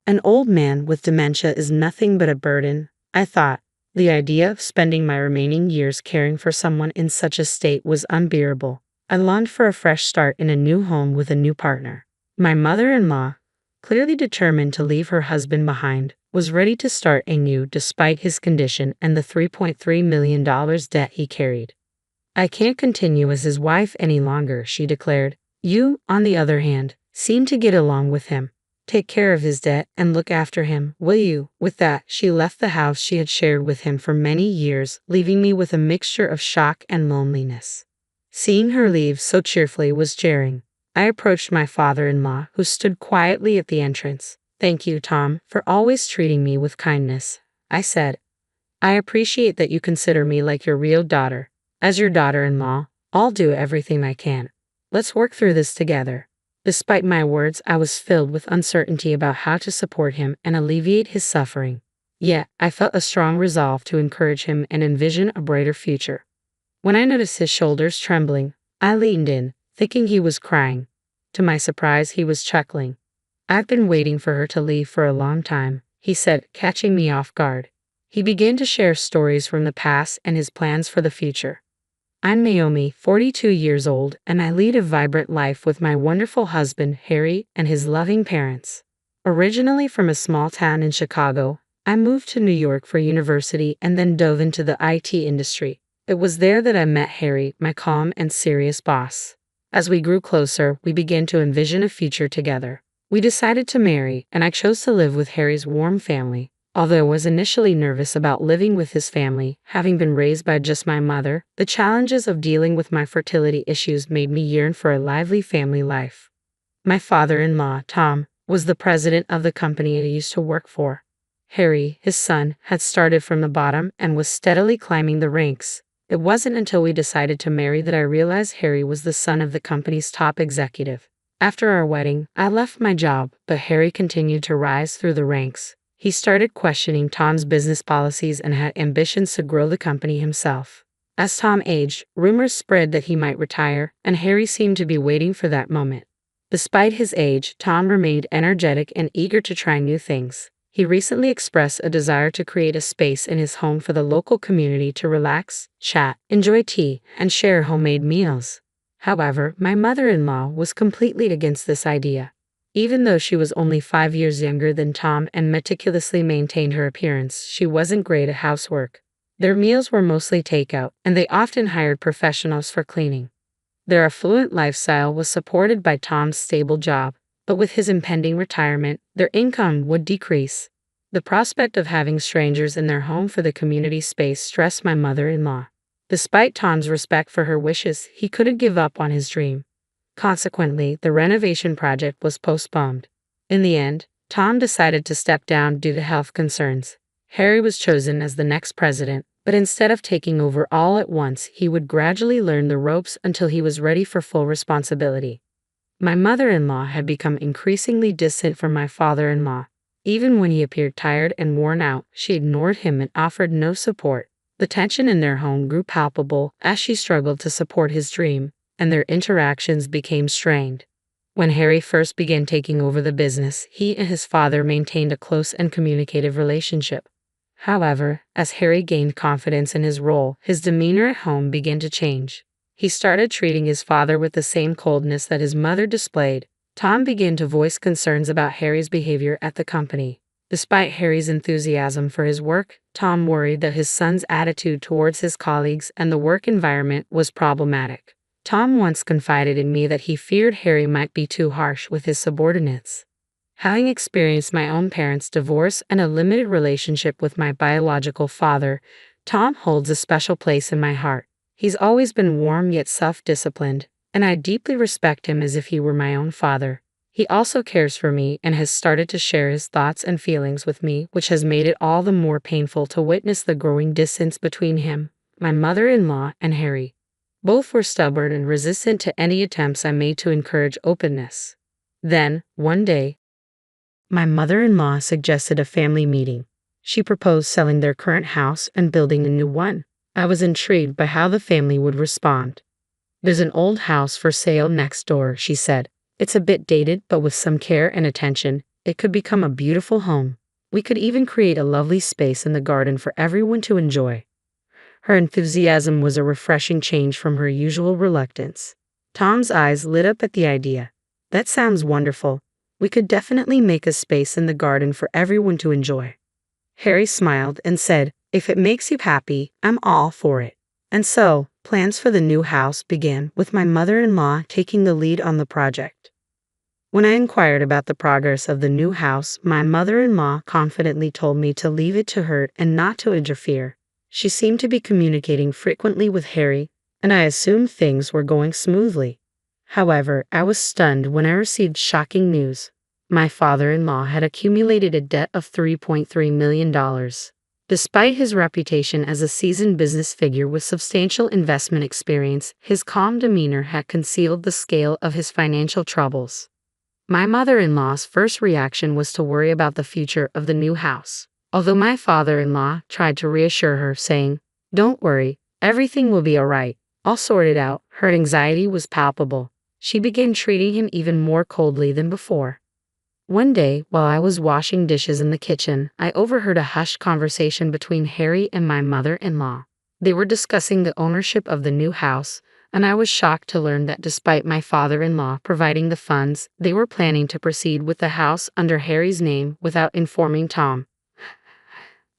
An old man with dementia is nothing but a burden, I thought. The idea of spending my remaining years caring for someone in such a state was unbearable. I longed for a fresh start in a new home with a new partner. My mother-in-law, clearly determined to leave her husband behind, was ready to start anew despite his condition and the $3.3 million debt he carried. I can't continue as his wife any longer, she declared. You, on the other hand, seem to get along with him. Take care of his debt and look after him, will you? With that, she left the house she had shared with him for many years, leaving me with a mixture of shock and loneliness. Seeing her leave so cheerfully was jarring. I approached my father-in-law, who stood quietly at the entrance. Thank you, Tom, for always treating me with kindness, I said. I appreciate that you consider me like your real daughter. As your daughter-in-law, I'll do everything I can. Let's work through this together. Despite my words, I was filled with uncertainty about how to support him and alleviate his suffering. Yet, I felt a strong resolve to encourage him and envision a brighter future. When I noticed his shoulders trembling, I leaned in, thinking he was crying. To my surprise, he was chuckling. I've been waiting for her to leave for a long time, he said, catching me off guard. He began to share stories from the past and his plans for the future. I'm Naomi, 42 years old, and I lead a vibrant life with my wonderful husband, Harry, and his loving parents. Originally from a small town in Chicago, I moved to New York for university and then dove into the IT industry. It was there that I met Harry, my calm and serious boss. As we grew closer, we began to envision a future together. We decided to marry, and I chose to live with Harry's warm family. Although I was initially nervous about living with his family, having been raised by just my mother, the challenges of dealing with my fertility issues made me yearn for a lively family life. My father-in-law, Tom, was the president of the company I used to work for. Harry, his son, had started from the bottom and was steadily climbing the ranks. It wasn't until we decided to marry that I realized Harry was the son of the company's top executive. After our wedding, I left my job, but Harry continued to rise through the ranks. He started questioning Tom's business policies and had ambitions to grow the company himself. As Tom aged, rumors spread that he might retire, and Harry seemed to be waiting for that moment. Despite his age, Tom remained energetic and eager to try new things. He recently expressed a desire to create a space in his home for the local community to relax, chat, enjoy tea, and share homemade meals. However, my mother-in-law was completely against this idea. Even though she was only 5 years younger than Tom and meticulously maintained her appearance, she wasn't great at housework. Their meals were mostly takeout, and they often hired professionals for cleaning. Their affluent lifestyle was supported by Tom's stable job, but with his impending retirement, their income would decrease. The prospect of having strangers in their home for the community space stressed my mother-in-law. Despite Tom's respect for her wishes, he couldn't give up on his dream. Consequently, the renovation project was postponed. In the end, Tom decided to step down due to health concerns. Harry was chosen as the next president, but instead of taking over all at once, he would gradually learn the ropes until he was ready for full responsibility. My mother-in-law had become increasingly distant from my father-in-law. Even when he appeared tired and worn out, she ignored him and offered no support. The tension in their home grew palpable as she struggled to support his dream, and their interactions became strained. When Harry first began taking over the business, he and his father maintained a close and communicative relationship. However, as Harry gained confidence in his role, his demeanor at home began to change. He started treating his father with the same coldness that his mother displayed. Tom began to voice concerns about Harry's behavior at the company. Despite Harry's enthusiasm for his work, Tom worried that his son's attitude towards his colleagues and the work environment was problematic. Tom once confided in me that he feared Harry might be too harsh with his subordinates. Having experienced my own parents' divorce and a limited relationship with my biological father, Tom holds a special place in my heart. He's always been warm yet self-disciplined, and I deeply respect him as if he were my own father. He also cares for me and has started to share his thoughts and feelings with me, which has made it all the more painful to witness the growing distance between him, my mother-in-law, and Harry. Both were stubborn and resistant to any attempts I made to encourage openness. Then, one day, my mother-in-law suggested a family meeting. She proposed selling their current house and building a new one. I was intrigued by how the family would respond. There's an old house for sale next door, she said. It's a bit dated, but with some care and attention, it could become a beautiful home. We could even create a lovely space in the garden for everyone to enjoy. Her enthusiasm was a refreshing change from her usual reluctance. Tom's eyes lit up at the idea. That sounds wonderful. We could definitely make a space in the garden for everyone to enjoy. Harry smiled and said, "If it makes you happy, I'm all for it." And so, plans for the new house began, with my mother-in-law taking the lead on the project. When I inquired about the progress of the new house, my mother-in-law confidently told me to leave it to her and not to interfere. She seemed to be communicating frequently with Harry, and I assumed things were going smoothly. However, I was stunned when I received shocking news. My father-in-law had accumulated a debt of $3.3 million. Despite his reputation as a seasoned business figure with substantial investment experience, his calm demeanor had concealed the scale of his financial troubles. My mother-in-law's first reaction was to worry about the future of the new house. Although my father-in-law tried to reassure her, saying, "Don't worry, everything will be all right, I'll sort it out," her anxiety was palpable. She began treating him even more coldly than before. One day, while I was washing dishes in the kitchen, I overheard a hushed conversation between Harry and my mother-in-law. They were discussing the ownership of the new house, and I was shocked to learn that despite my father-in-law providing the funds, they were planning to proceed with the house under Harry's name without informing Tom.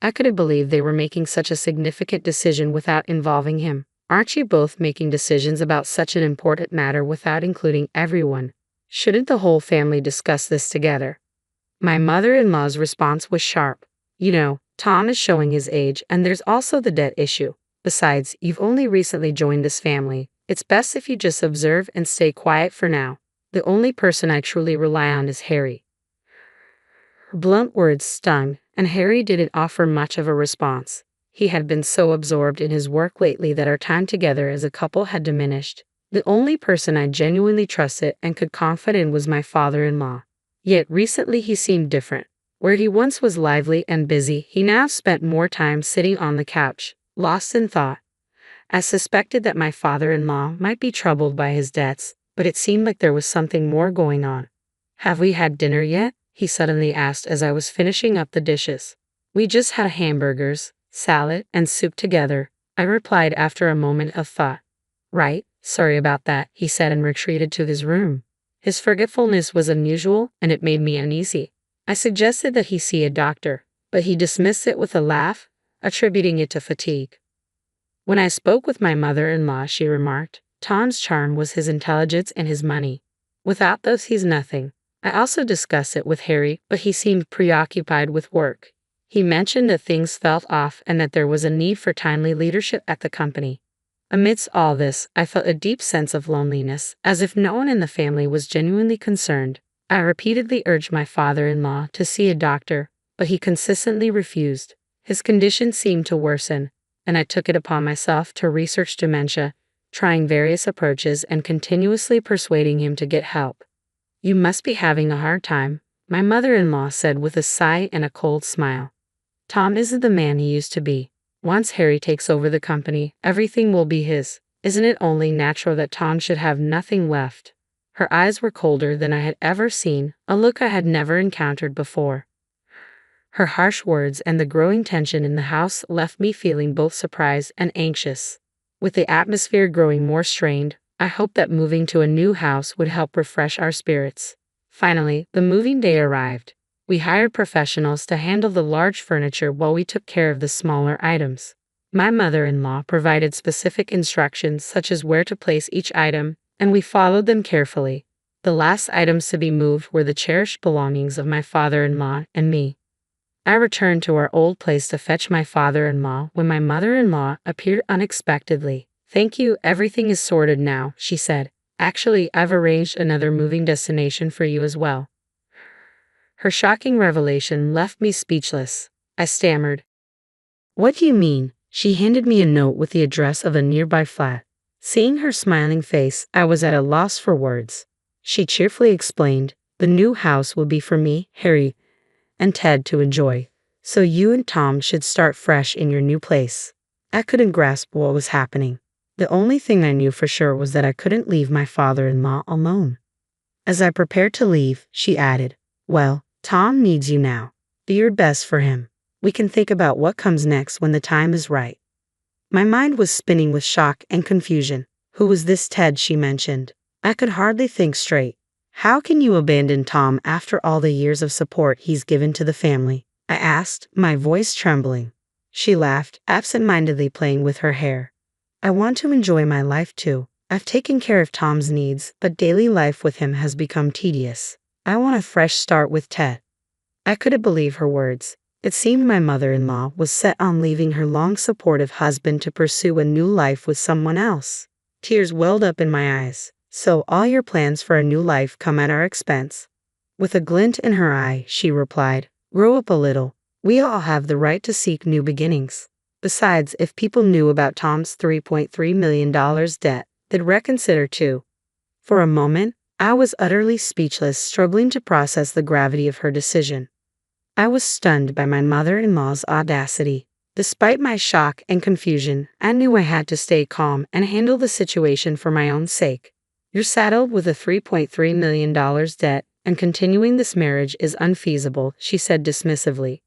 I couldn't believe they were making such a significant decision without involving him. "Aren't you both making decisions about such an important matter without including everyone? Shouldn't the whole family discuss this together?" My mother-in-law's response was sharp. "You know, Tom is showing his age, and there's also the debt issue. Besides, you've only recently joined this family. It's best if you just observe and stay quiet for now. The only person I truly rely on is Harry." Her blunt words stung, and Harry didn't offer much of a response. He had been so absorbed in his work lately that our time together as a couple had diminished. The only person I genuinely trusted and could confide in was my father-in-law. Yet recently he seemed different. Where he once was lively and busy, he now spent more time sitting on the couch, lost in thought. I suspected that my father-in-law might be troubled by his debts, but it seemed like there was something more going on. "Have we had dinner yet?" he suddenly asked as I was finishing up the dishes. "We just had hamburgers, salad, and soup together," I replied after a moment of thought. "Right, sorry about that," he said and retreated to his room. His forgetfulness was unusual, and it made me uneasy. I suggested that he see a doctor, but he dismissed it with a laugh, attributing it to fatigue. When I spoke with my mother-in-law, she remarked, "Tom's charm was his intelligence and his money. Without those, he's nothing." I also discussed it with Harry, but he seemed preoccupied with work. He mentioned that things felt off and that there was a need for timely leadership at the company. Amidst all this, I felt a deep sense of loneliness, as if no one in the family was genuinely concerned. I repeatedly urged my father-in-law to see a doctor, but he consistently refused. His condition seemed to worsen, and I took it upon myself to research dementia, trying various approaches and continuously persuading him to get help. "You must be having a hard time," my mother-in-law said with a sigh and a cold smile. "Tom isn't the man he used to be. Once Harry takes over the company, everything will be his. Isn't it only natural that Tom should have nothing left?" Her eyes were colder than I had ever seen, a look I had never encountered before. Her harsh words and the growing tension in the house left me feeling both surprised and anxious. With the atmosphere growing more strained, I hoped that moving to a new house would help refresh our spirits. Finally, the moving day arrived. We hired professionals to handle the large furniture while we took care of the smaller items. My mother-in-law provided specific instructions such as where to place each item, and we followed them carefully. The last items to be moved were the cherished belongings of my father-in-law and me. I returned to our old place to fetch my father-in-law when my mother-in-law appeared unexpectedly. "Thank you, everything is sorted now," she said. "Actually, I've arranged another moving destination for you as well." Her shocking revelation left me speechless. I stammered, "What do you mean?" She handed me a note with the address of a nearby flat. Seeing her smiling face, I was at a loss for words. She cheerfully explained, "The new house will be for me, Harry, and Ted to enjoy, so you and Tom should start fresh in your new place." I couldn't grasp what was happening. The only thing I knew for sure was that I couldn't leave my father-in-law alone. As I prepared to leave, she added, "Well, Tom needs you now. Do your best for him. We can think about what comes next when the time is right. My mind was spinning with shock and confusion. Who was this Ted she mentioned? I could hardly think straight. How can you abandon Tom after all the years of support he's given to the family? I asked, my voice trembling. She laughed, absent-mindedly playing with her hair. I want to enjoy my life too. I've taken care of Tom's needs, but daily life with him has become tedious. I want a fresh start with Ted. I couldn't believe her words. It seemed my mother-in-law was set on leaving her long supportive husband to pursue a new life with someone else. Tears welled up in my eyes. So all your plans for a new life come at our expense? With a glint in her eye, she replied, grow up a little. We all have the right to seek new beginnings. Besides, if people knew about Tom's $3.3 million debt, they'd reconsider too. For a moment, I was utterly speechless, struggling to process the gravity of her decision. I was stunned by my mother-in-law's audacity. Despite my shock and confusion, I knew I had to stay calm and handle the situation for my own sake. You're saddled with a $3.3 million debt, and continuing this marriage is unfeasible, she said dismissively.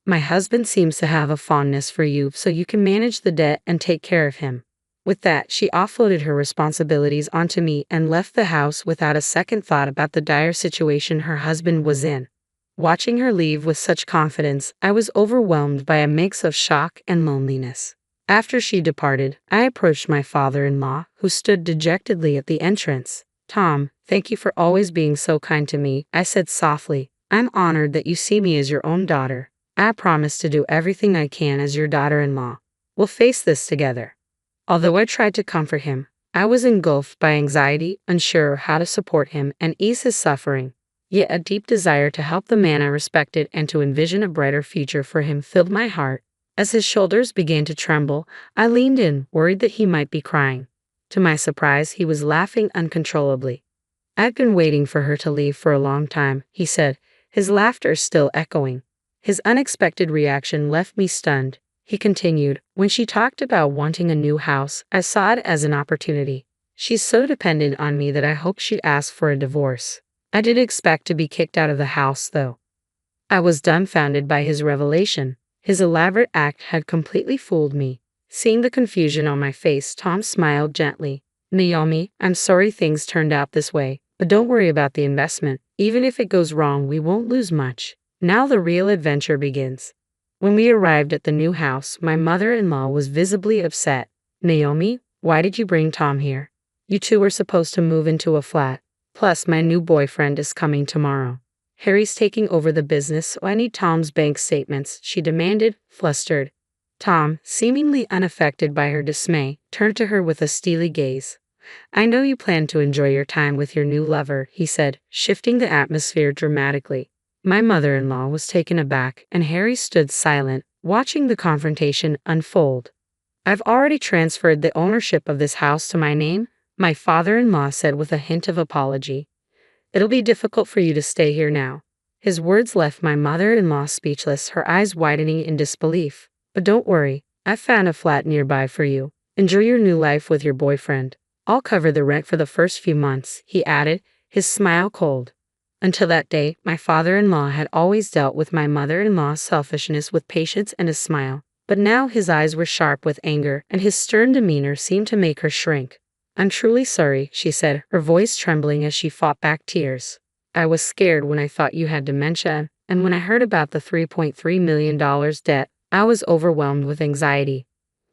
My husband seems to have a fondness for you, so you can manage the debt and take care of him. With that, she offloaded her responsibilities onto me and left the house without a second thought about the dire situation her husband was in. Watching her leave with such confidence, I was overwhelmed by a mix of shock and loneliness. After she departed, I approached my father-in-law, who stood dejectedly at the entrance. Tom, thank you for always being so kind to me, I said softly. I'm honored that you see me as your own daughter. I promise to do everything I can as your daughter-in-law. We'll face this together. Although I tried to comfort him, I was engulfed by anxiety, unsure how to support him and ease his suffering. Yet a deep desire to help the man I respected and to envision a brighter future for him filled my heart. As his shoulders began to tremble, I leaned in, worried that he might be crying. To my surprise, he was laughing uncontrollably. I'd been waiting for her to leave for a long time, he said, his laughter still echoing. His unexpected reaction left me stunned. He continued, when she talked about wanting a new house, I saw it as an opportunity. She's so dependent on me that I hoped she'd ask for a divorce. I didn't expect to be kicked out of the house, though. I was dumbfounded by his revelation. His elaborate act had completely fooled me. Seeing the confusion on my face, Tom smiled gently. Naomi, I'm sorry things turned out this way, but don't worry about the investment. Even if it goes wrong, we won't lose much. Now the real adventure begins. When we arrived at the new house, my mother-in-law was visibly upset. Naomi, why did you bring Tom here? You two were supposed to move into a flat. Plus, my new boyfriend is coming tomorrow. Harry's taking over the business, so I need Tom's bank statements, she demanded, flustered. Tom, seemingly unaffected by her dismay, turned to her with a steely gaze. I know you plan to enjoy your time with your new lover, he said, shifting the atmosphere dramatically. My mother-in-law was taken aback, and Harry stood silent, watching the confrontation unfold. I've already transferred the ownership of this house to my name, my father-in-law said with a hint of apology. It'll be difficult for you to stay here now. His words left my mother-in-law speechless, her eyes widening in disbelief. But don't worry, I found a flat nearby for you. Enjoy your new life with your boyfriend. I'll cover the rent for the first few months, he added, his smile cold. Until that day, my father-in-law had always dealt with my mother-in-law's selfishness with patience and a smile. But now his eyes were sharp with anger, and his stern demeanor seemed to make her shrink. I'm truly sorry, she said, her voice trembling as she fought back tears. I was scared when I thought you had dementia, and when I heard about the $3.3 million debt, I was overwhelmed with anxiety.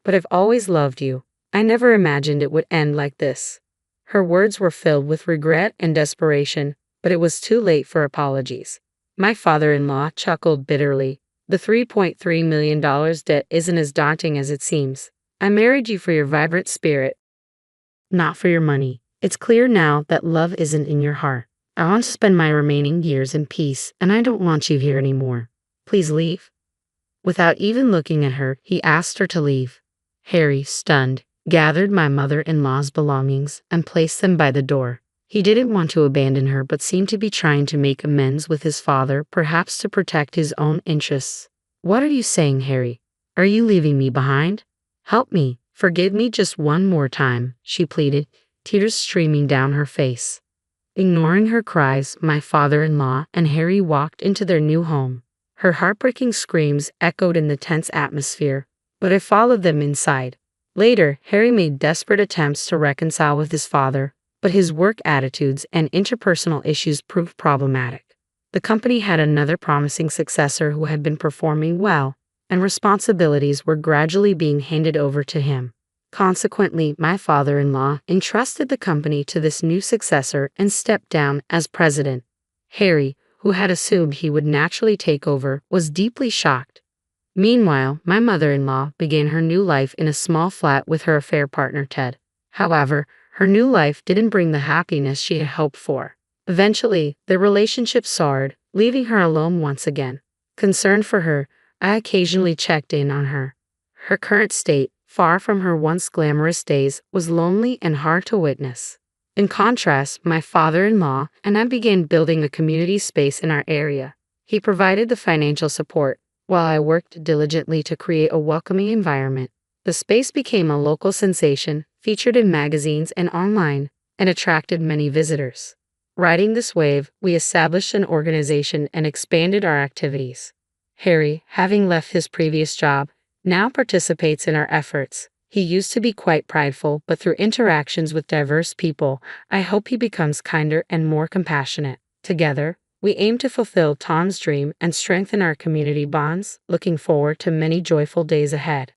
But I've always loved you. I never imagined it would end like this. Her words were filled with regret and desperation, but it was too late for apologies. My father-in-law chuckled bitterly. The $3.3 million debt isn't as daunting as it seems. I married you for your vibrant spirit, not for your money. It's clear now that love isn't in your heart. I want to spend my remaining years in peace, and I don't want you here anymore. Please leave. Without even looking at her, he asked her to leave. Harry, stunned, gathered my mother-in-law's belongings and placed them by the door. He didn't want to abandon her but seemed to be trying to make amends with his father, perhaps to protect his own interests. What are you saying, Harry? Are you leaving me behind? Help me. Forgive me just one more time, she pleaded, tears streaming down her face. Ignoring her cries, my father-in-law and Harry walked into their new home. Her heartbreaking screams echoed in the tense atmosphere, but I followed them inside. Later, Harry made desperate attempts to reconcile with his father, but his work attitudes and interpersonal issues proved problematic. The company had another promising successor who had been performing well, and responsibilities were gradually being handed over to him. Consequently, my father-in-law entrusted the company to this new successor and stepped down as president. Harry, who had assumed he would naturally take over, was deeply shocked. Meanwhile, my mother-in-law began her new life in a small flat with her affair partner Ted. However, her new life didn't bring the happiness she had hoped for. Eventually, their relationship soured, leaving her alone once again. Concerned for her, I occasionally checked in on her. Her current state, far from her once glamorous days, was lonely and hard to witness. In contrast, my father-in-law and I began building a community space in our area. He provided the financial support, while I worked diligently to create a welcoming environment. The space became a local sensation, featured in magazines and online, and attracted many visitors. Riding this wave, we established an organization and expanded our activities. Harry, having left his previous job, now participates in our efforts. He used to be quite prideful, but through interactions with diverse people, I hope he becomes kinder and more compassionate. Together, we aim to fulfill Tom's dream and strengthen our community bonds, looking forward to many joyful days ahead.